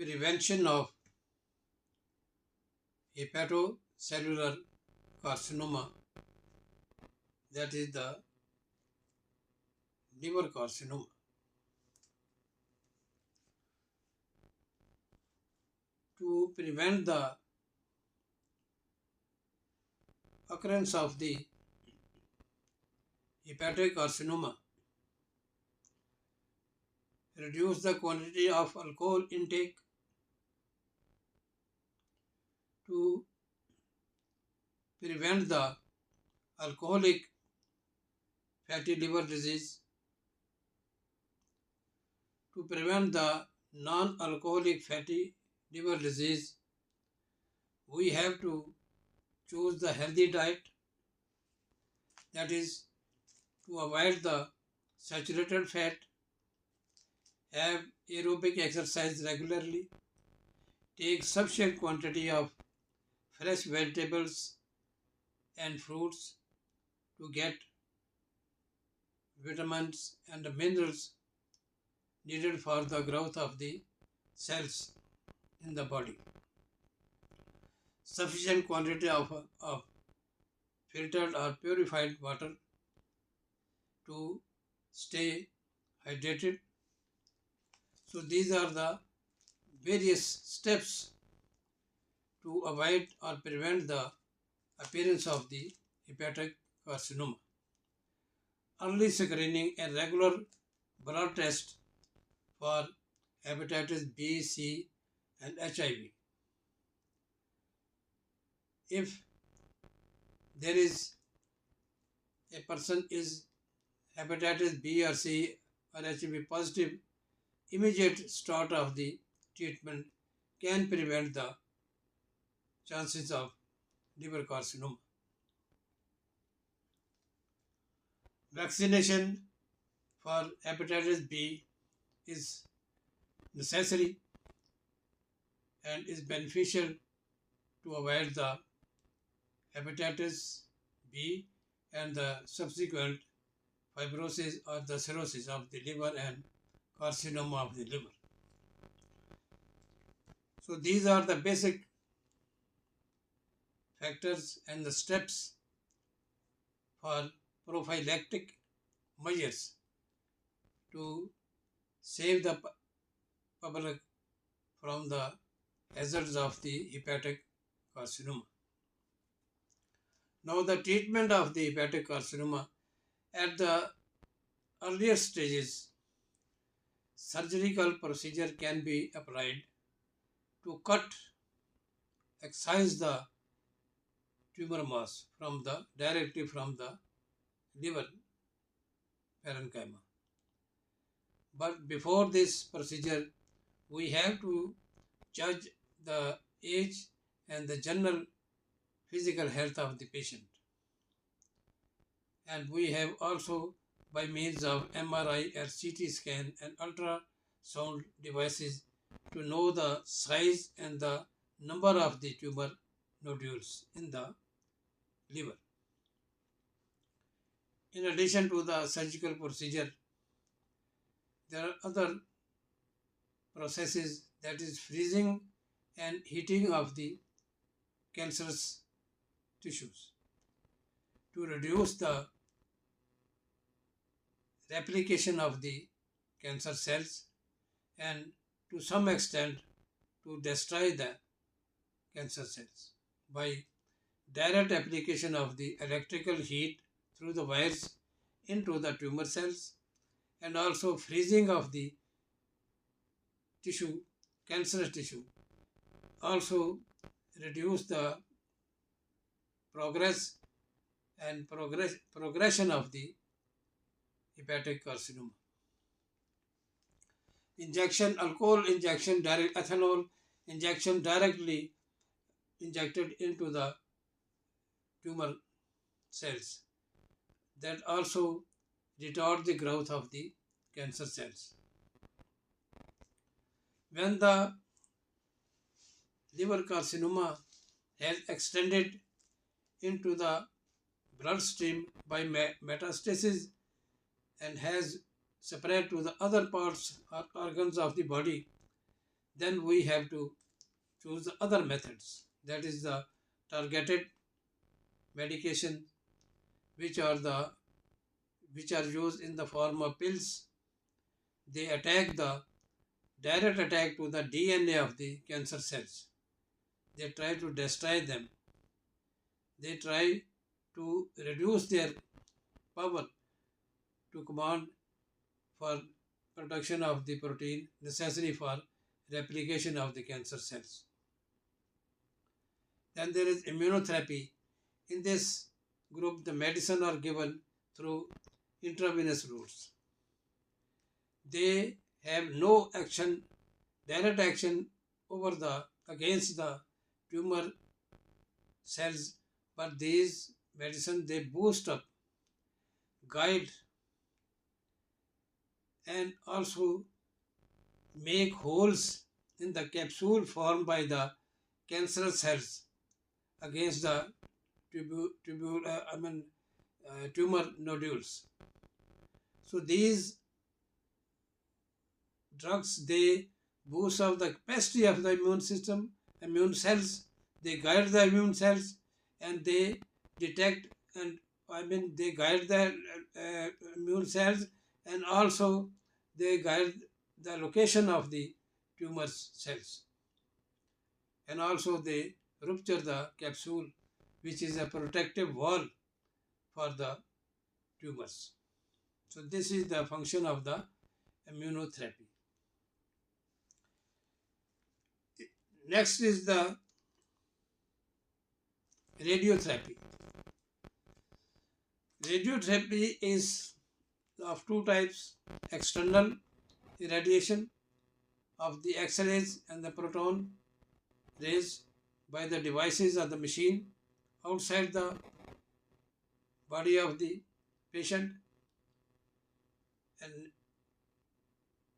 prevention of hepatocellular carcinoma, that is the liver carcinoma. To prevent the occurrence of the hepatic carcinoma, reduce the quantity of alcohol intake. To prevent the alcoholic fatty liver disease, to prevent the non-alcoholic fatty liver disease, we have to choose the healthy diet, that is to avoid the saturated fat, have aerobic exercise regularly, take sufficient quantity of fresh vegetables and fruits to get vitamins and minerals needed for the growth of the cells in the body. Sufficient quantity of filtered or purified water to stay hydrated. So these are the various steps to avoid or prevent the appearance of the hepatic carcinoma. Early screening and regular blood test for hepatitis B, C and HIV. If there is a person is hepatitis B or C or HIV positive, immediate start of the treatment can prevent the chances of liver carcinoma. Vaccination for hepatitis B is necessary and is beneficial to avoid the hepatitis B and the subsequent fibrosis or the cirrhosis of the liver and carcinoma of the liver. So these are the basic factors and the steps for prophylactic measures to save the public from the hazards of the hepatic carcinoma. Now the treatment of the hepatic carcinoma at the earlier stages, surgical procedure can be applied to excise the tumor mass directly from the liver parenchyma. But before this procedure, we have to judge the age and the general physical health of the patient. And we have also, by means of MRI or CT scan and ultrasound devices, to know the size and the number of the tumor nodules in the liver. In addition to the surgical procedure, there are other processes, that is freezing and heating of the cancerous tissues to reduce the replication of the cancer cells and to some extent to destroy the cancer cells by direct application of the electrical heat through the wires into the tumor cells, and also freezing of the tissue, cancerous tissue, also reduce the progression of the hepatic carcinoma. Alcohol injection, direct ethanol injection directly injected into the tumor cells, that also retard the growth of the cancer cells. When the liver carcinoma has extended into the bloodstream by metastasis and has spread to the other parts or organs of the body, then we have to choose the other methods. That is the targeted medication, which are the which are used in the form of pills. They attack the direct attack to the DNA of the cancer cells. They try to destroy them. They try to reduce their power to command for production of the protein necessary for replication of the cancer cells. Then there is immunotherapy. In this group, the medicine are given through intravenous routes. They have no action, direct action over the against the tumor cells, but these medicine they boost up, guide, and also make holes in the capsule formed by the cancerous cells against the tumor nodules. So these drugs they boost up the capacity of the immune system, immune cells. They guide the immune cells, and they detect and they guide the immune cells, and also they guide the location of the tumor cells, and also they rupture the capsule, which is a protective wall for the tumors. So this is the function of the immunotherapy. Next is the radiotherapy. Radiotherapy is of two types: external irradiation of the X-rays and the proton rays by the devices of the machine outside the body of the patient, and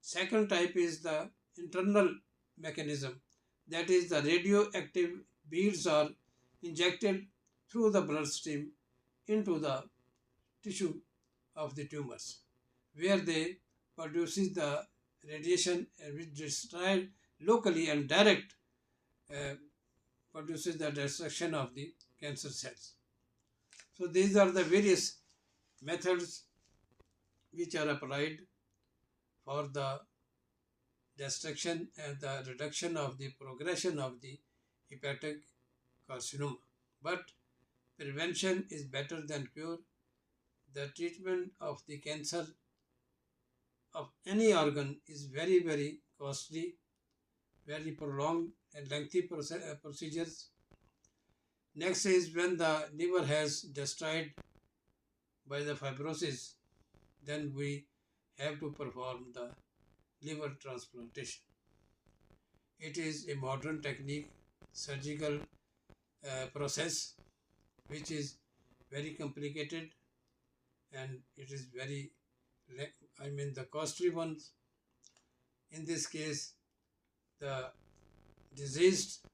second type is the internal mechanism, that is the radioactive beads are injected through the bloodstream into the tissue of the tumors, where they produces the radiation which destroys locally and direct produces the destruction of the cancer cells. So these are the various methods which are applied for the destruction and the reduction of the progression of the hepatic carcinoma. But prevention is better than cure. The treatment of the cancer of any organ is very, very costly, very prolonged and lengthy procedures. Next is when the liver has destroyed by the fibrosis, then we have to perform the liver transplantation. It is a modern technique, surgical process, which is very complicated, and it is very, the costly ones. In this case, the diseased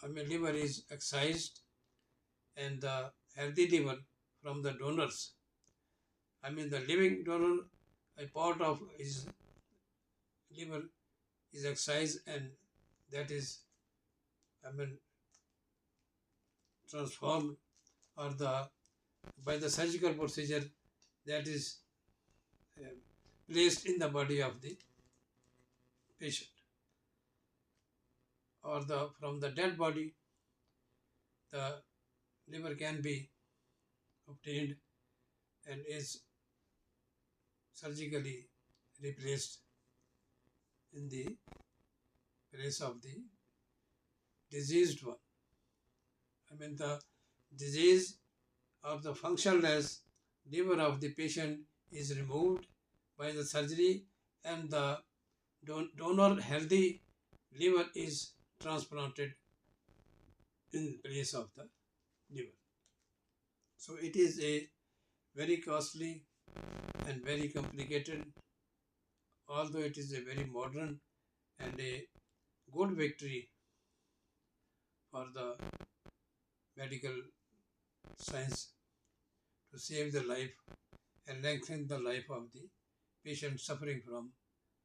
liver is excised, and the healthy liver from the donors, the living donor, a part of his liver is excised, and that is transformed, or the by the surgical procedure, that is uh, placed in the body of the patient, or from the dead body the liver can be obtained and is surgically replaced in the place of the diseased one. The disease of the functionless liver of the patient is removed by the surgery, and the donor healthy liver is transplanted in place of the liver. So it is a very costly and very complicated, although it is a very modern and a good victory for the medical science to save the life and lengthen the life of the patient suffering from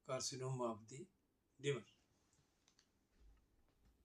carcinoma of the liver.